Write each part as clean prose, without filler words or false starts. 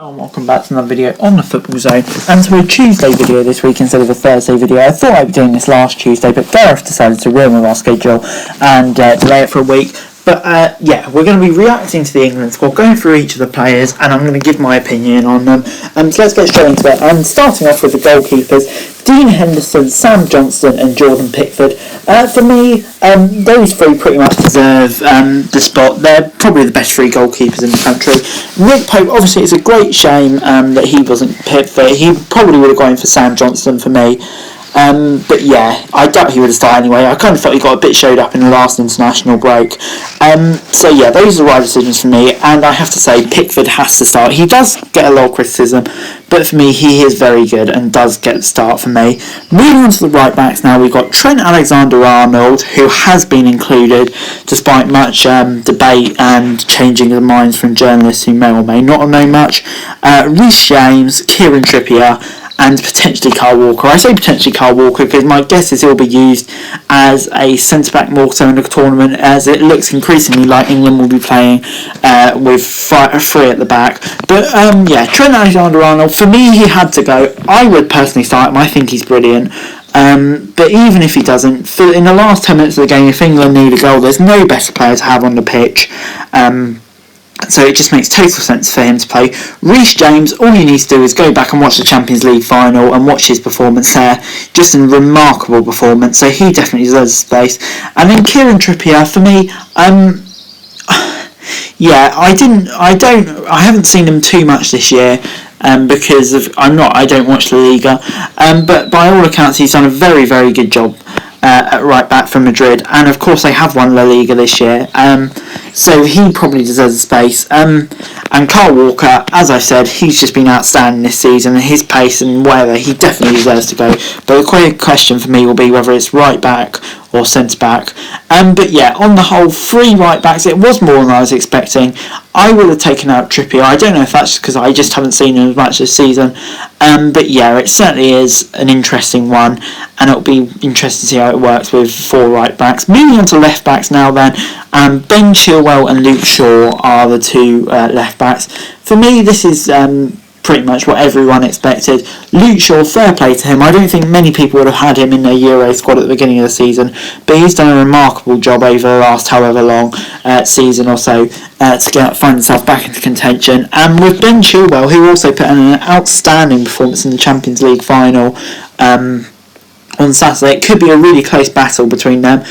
And welcome back to another video on the Football Zone, and to a Tuesday video this week instead of a Thursday video. I thought I'd be doing this last Tuesday, but Gareth decided to ruin with our schedule and delay it for a week. But yeah, we're going to be reacting to the England squad, going through each of the players, and I'm going to give my opinion on them. So let's get straight into it. I'm starting off with the goalkeepers: Dean Henderson, Sam Johnston and Jordan Pickford. For me, those three pretty much deserve the spot. They're probably the best three goalkeepers in the country. Nick Pope, obviously it's a great shame that he wasn't picked for it. He probably would have gone for Sam Johnston for me. But yeah, I doubt he would have started anyway. I kind of thought he got a bit showed up in the last international break. So yeah, those are the right decisions for me, and I have to say Pickford has to start. He does get a lot of criticism, but for me he is very good and does get the start for me. Moving on to the right backs now, we've got Trent Alexander-Arnold, who has been included despite much debate and changing of minds from journalists who may or may not know much. Reece James, Kieran Trippier, and potentially Kyle Walker. I say potentially Kyle Walker because my guess is he'll be used as a centre-back more so in the tournament, as it looks increasingly like England will be playing with three at the back. But yeah, Trent Alexander-Arnold, for me he had to go. I would personally start him. I think he's brilliant. But even if he doesn't, in the last 10 minutes of the game, if England need a goal, there's no better player to have on the pitch. So it just makes total sense for him to play. Reece James, all you need to do is go back and watch the Champions League final and watch his performance there. Just a remarkable performance, so he definitely deserves space. And then Kieran Trippier, for me, yeah, I haven't seen him too much this year. Because I don't watch La Liga. But by all accounts, he's done a very, very good job at right back for Madrid, and of course they have won La Liga this year, so he probably deserves a space. And Kyle Walker, as I said, he's just been outstanding this season, and his pace and whatever, he definitely deserves to go. But the question for me will be whether it's right back or centre back. But yeah, on the whole, three right backs, it was more than I was expecting. I would have taken out Trippier. I don't know if that's because I just haven't seen him as much this season. But yeah, it certainly is an interesting one, and it'll be interesting to see how it works with four right backs. Moving on to left backs now then, Ben Chilwell and Luke Shaw are the two left backs. For me, this is pretty much what everyone expected. Luke Shaw, fair play to him. I don't think many people would have had him in their Euro squad at the beginning of the season, but he's done a remarkable job over the last however long season or so to find himself back into contention. And with Ben Chilwell, who also put in an outstanding performance in the Champions League final on Saturday, it could be a really close battle between them.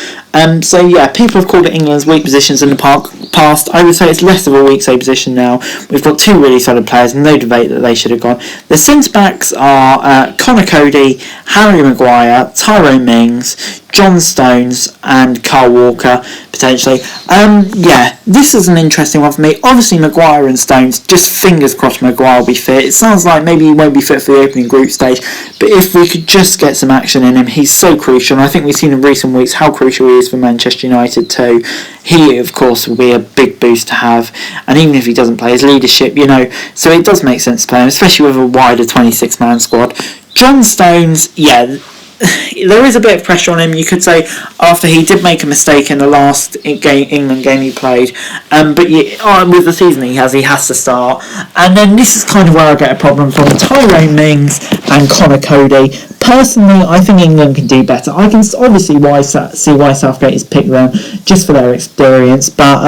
So yeah, people have called it England's weak positions in the past. I would say it's less of a weak position now. We've got two really solid players, no debate that they should have gone. The centre backs are Connor Cody, Harry Mcguire, Tyrone Mings, John Stones and Kyle Walker potentially. Yeah, this is an interesting one for me. Obviously Mcguire and Stones, just fingers crossed Mcguire will be fit. It sounds like maybe he won't be fit for the opening group stage, but if we could just get some action in him, he's so crucial, and I think we've seen in recent weeks how crucial he is for Manchester United too. He of course will be a big boost to have, and even if he doesn't play, his leadership, so it does make sense to play him, especially with a wider 26-man squad. John Stones, yeah, there is a bit of pressure on him, you could say, after he did make a mistake in the last England game he played, but yeah, with the season he has to start. And then this is kind of where I get a problem from Tyrone Mings and Connor Cody. Personally, I think England can do better. I can obviously see why Southgate has picked them just for their experience, but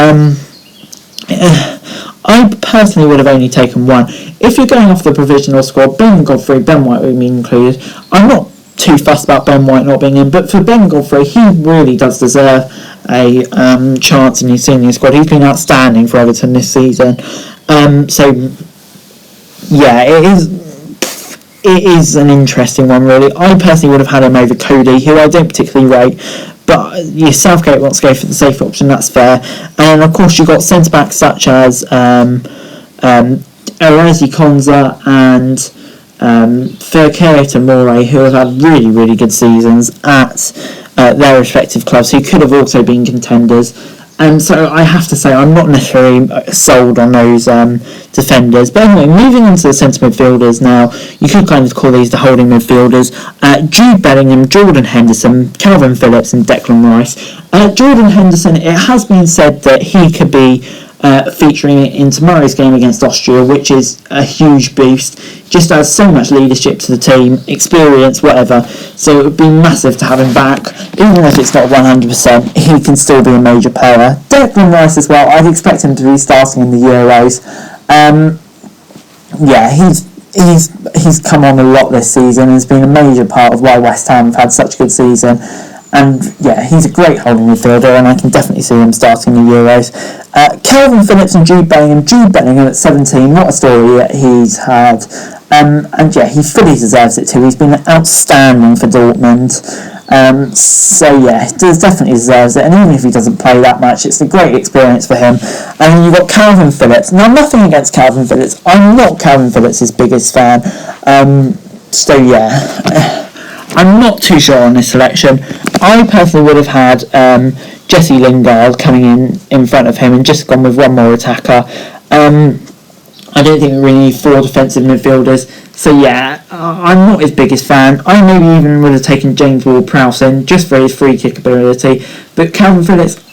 I personally would have only taken one. If you're going off the provisional squad, Godfrey, Ben White would be included. I'm not too fussed about Ben White not being in, but for Ben Godfrey, he really does deserve a chance in his senior squad. He's been outstanding for Everton this season. So yeah, it is an interesting one really. I personally would have had him over Cody, who I don't particularly rate, but yeah, Southgate wants to go for the safe option, that's fair. And of course you've got centre backs such as Erezi Konza and Fekir Tomori, who have had really, really good seasons at their respective clubs, who could have also been contenders. And so I have to say I'm not necessarily sold on those defenders. But anyway, moving on to the centre midfielders now, you could kind of call these the holding midfielders. Jude Bellingham, Jordan Henderson, Calvin Phillips and Declan Rice. Jordan Henderson, it has been said that he could be featuring in tomorrow's game against Austria, which is a huge boost. Just adds so much leadership to the team, experience, whatever. So it would be massive to have him back. Even if it's not 100%, he can still be a major player. Declan Rice as well. I'd expect him to be starting in the Euros. He's come on a lot this season and has been a major part of why West Ham have had such a good season. And yeah, he's a great holding midfielder, and I can definitely see him starting the Euros. Calvin Phillips and Jude Bellingham. Jude Bellingham at 17, what a story that he's had. And yeah, he fully deserves it too. He's been outstanding for Dortmund. So yeah, he definitely deserves it. And even if he doesn't play that much, it's a great experience for him. And then you've got Calvin Phillips. Now, nothing against Calvin Phillips. I'm not Calvin Phillips' biggest fan. So yeah, I'm not too sure on this selection. I personally would have had Jesse Lingard coming in front of him and just gone with one more attacker. I don't think we really need 4 defensive midfielders. So yeah, I'm not his biggest fan. I maybe even would have taken James Ward-Prowse in just for his free kick ability. But Calvin Phillips,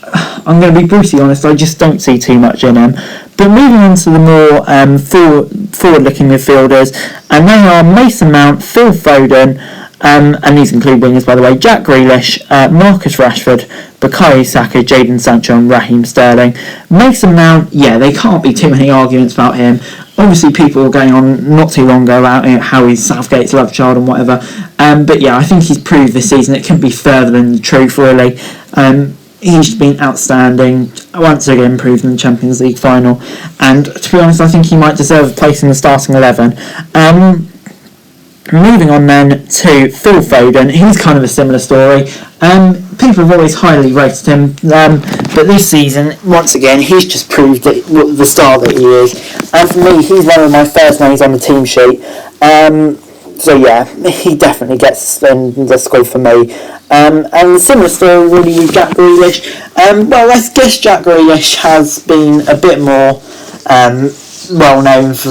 I'm going to be brutally honest, I just don't see too much in him. But moving on to the more forward-looking midfielders, and they are Mason Mount, Phil Foden, and these include wingers, by the way, Jack Grealish, Marcus Rashford, Bukayo Saka, Jaden Sancho and Raheem Sterling. Mason Mount, yeah, there can't be too many arguments about him. Obviously, people were going on not too long ago about how he's Southgate's love child and whatever. But yeah, I think he's proved this season it can be further than the truth, really. He's been outstanding, once again proved in the Champions League final. And to be honest, I think he might deserve a place in the starting 11. Moving on then to Phil Foden, he's kind of a similar story. People have always highly rated him, but this season, once again, he's just proved that the star that he is. And for me, he's one of my first names on the team sheet. So yeah, he definitely gets in the squad for me. And similar story really with Jack Grealish. Well, I guess Jack Grealish has been a bit more well known for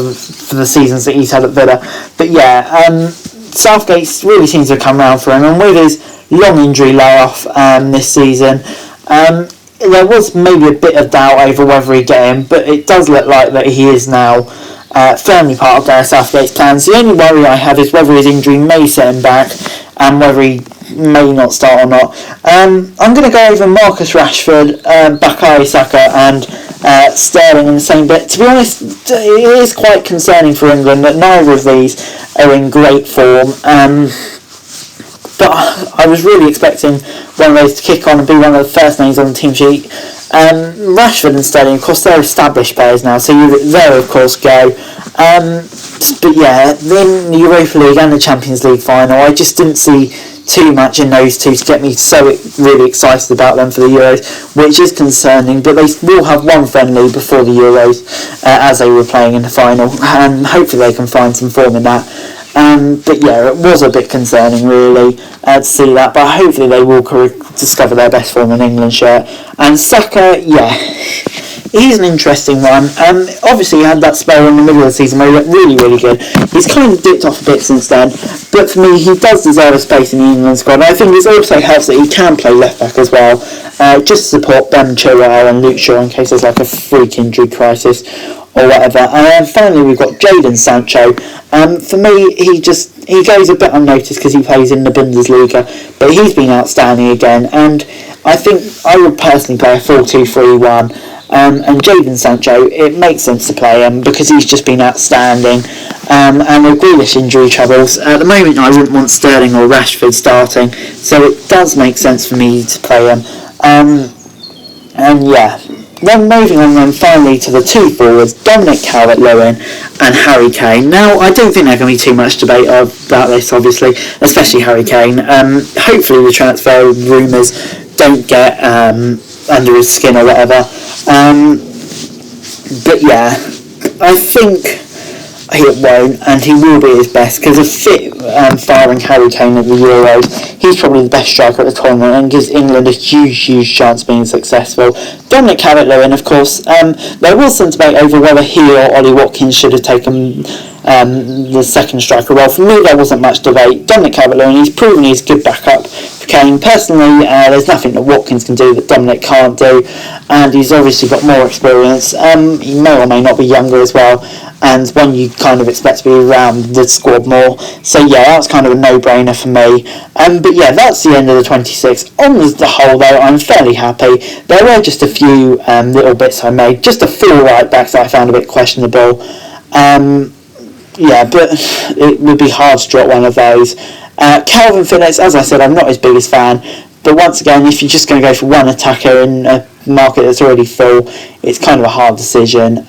the seasons that he's had at Villa, but yeah, Southgate really seems to have come round for him, and with his long injury layoff this season, there was maybe a bit of doubt over whether he'd get him, but it does look like that he is now firmly part of Gareth Southgate's plans. The only worry I have is whether his injury may set him back and whether he may not start or not. I'm going to go over Marcus Rashford, Bukayo Saka and Sterling in the same bit. To be honest, it is quite concerning for England that neither of these are in great form. But I was really expecting one of those to kick on and be one of the first names on the team sheet. Rashford and Sterling, of course, they're established players now, so they'll of course go. But yeah, then the Europa League and the Champions League final, I just didn't see too much in those two to get me so really excited about them for the Euros, which is concerning, but they will have one friendly before the Euros as they were playing in the final, and hopefully they can find some form in that. But yeah, it was a bit concerning really to see that, but hopefully they will discover their best form in England shirt. And Saka, yeah, he's an interesting one. Obviously he had that spell in the middle of the season where he looked really, really good. He's kind of dipped off a bit since then, but for me, he does deserve a space in the England squad. I think this also helps that he can play left back as well, just to support Ben Chilwell and Luke Shaw in case there's like a freak injury crisis or whatever. And then finally we've got Jaden Sancho. For me, he goes a bit unnoticed because he plays in the Bundesliga, but he's been outstanding again, and I think I would personally play a 4-2-3-1. And Jaden Sancho, it makes sense to play him because he's just been outstanding. And with Grealish injury troubles, at the moment I wouldn't want Sterling or Rashford starting, so it does make sense for me to play him. And yeah, then moving on then finally to the two forwards, Dominic Calvert-Lewin and Harry Kane. Now, I don't think there's going to be too much debate about this, obviously, especially Harry Kane. Hopefully the transfer rumours don't get under his skin or whatever. But yeah, I think it won't, and he will be his best because a fit firing Harry Kane at the Euros, he's probably the best striker at the tournament and gives England a huge chance of being successful. Dominic Calvert-Lewin, of course, there was some debate over whether he or Ollie Watkins should have taken the second striker role. For me, there wasn't much debate. Dominic Calvert-Lewin, he's proven he's a good backup for Kane. Personally, there's nothing that Watkins can do that Dominic can't do, and he's obviously got more experience. He may or may not be younger as well, and one you kind of expect to be around the squad more. So yeah, that's kind of a no-brainer for me. But yeah, that's the end of the 26. On the whole though, I'm fairly happy. There were just a few little bits I made. Just a few right backs that I found a bit questionable. Yeah, but it would be hard to drop one of those. Calvin Phillips, as I said, I'm not his biggest fan. But once again, if you're just going to go for one attacker in a market that's already full, it's kind of a hard decision.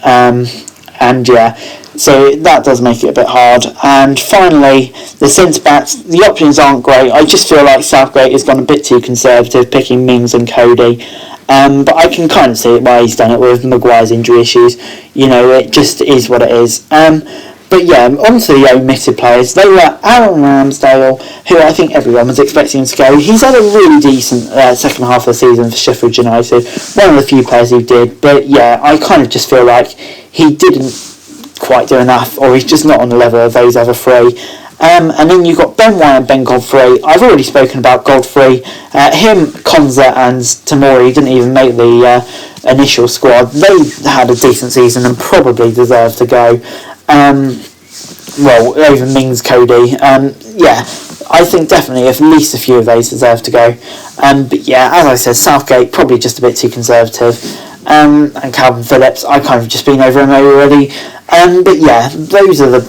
And yeah, so that does make it a bit hard. And finally, the centre-backs, the options aren't great. I just feel like Southgate has gone a bit too conservative, picking Mings and Cody. But I can kind of see why he's done it with Mcguire's injury issues. You know, it just is what it is. But yeah, on to the omitted players. They were Aaron Ramsdale, who I think everyone was expecting to go. He's had a really decent second half of the season for Sheffield United. One of the few players who did. But yeah, I kind of just feel like he didn't quite do enough, or he's just not on the level of those other three. And then you've got Ben White and Ben Godfrey. I've already spoken about Godfrey. Him, Konza and Tamori didn't even make the initial squad. They had a decent season and probably deserved to go. Well, over Mings, Cody. Yeah, I think definitely at least a few of those deserve to go. But yeah, as I said, Southgate probably just a bit too conservative. And Calvin Phillips, I kind of just been over him already. But yeah, those are the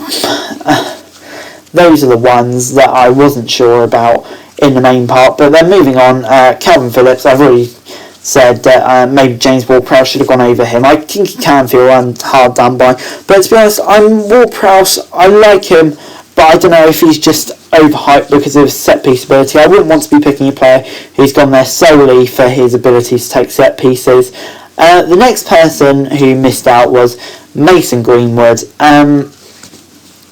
ones that I wasn't sure about in the main part. But then moving on, Calvin Phillips, I've already said that maybe James Ward-Prowse should have gone over him. I think he can feel hard done by. But to be honest, Ward-Prowse, I like him, but I don't know if he's just overhyped because of his set-piece ability. I wouldn't want to be picking a player who's gone there solely for his ability to take set-pieces. The next person who missed out was Mason Greenwood.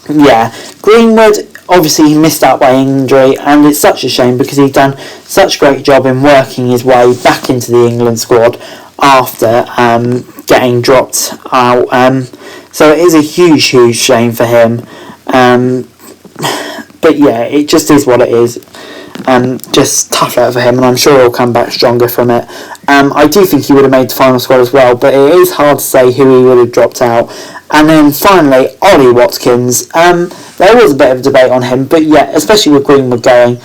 Yeah, Greenwood, obviously he missed out by injury, and it's such a shame because he'd done such a great job in working his way back into the England squad after getting dropped out. So it is a huge shame for him. But yeah, it just is what it is. Just tough out for him, and I'm sure he'll come back stronger from it. I do think he would have made the final squad as well, but it is hard to say who he would have dropped out. And then finally, Ollie Watkins. There was a bit of a debate on him, but yeah, especially with Greenwood going,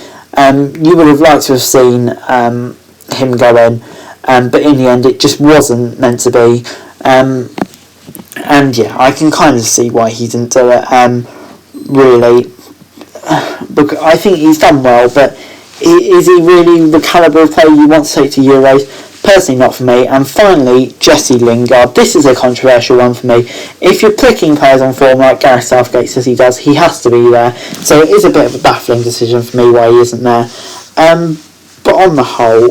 you would have liked to have seen him go in, but in the end it just wasn't meant to be. And yeah, I can kind of see why he didn't do it, really. Because I think he's done well, but is he really the calibre of player you want to take to Euros? Personally, not for me. And finally, Jesse Lingard. This is a controversial one for me. If you're picking players on form like Gareth Southgate says he does, he has to be there. So it is a bit of a baffling decision for me why he isn't there. But on the whole,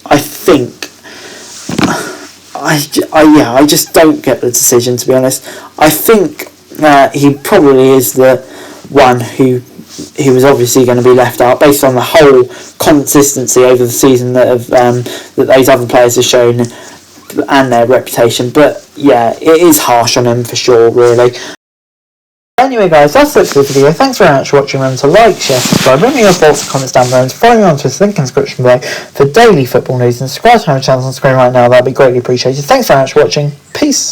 I think I just don't get the decision, to be honest. I think he probably is the one who was obviously going to be left out based on the whole consistency over the season that those other players have shown and their reputation. But yeah, it is harsh on him for sure, really. Anyway guys, that's it for the video. Thanks very much for watching. Remember to like, share, subscribe, leave me your thoughts and comments down below, and follow me on Twitter, link in the description below for daily football news, and subscribe to my channel on screen right now. That'd be greatly appreciated. Thanks very much for watching. Peace.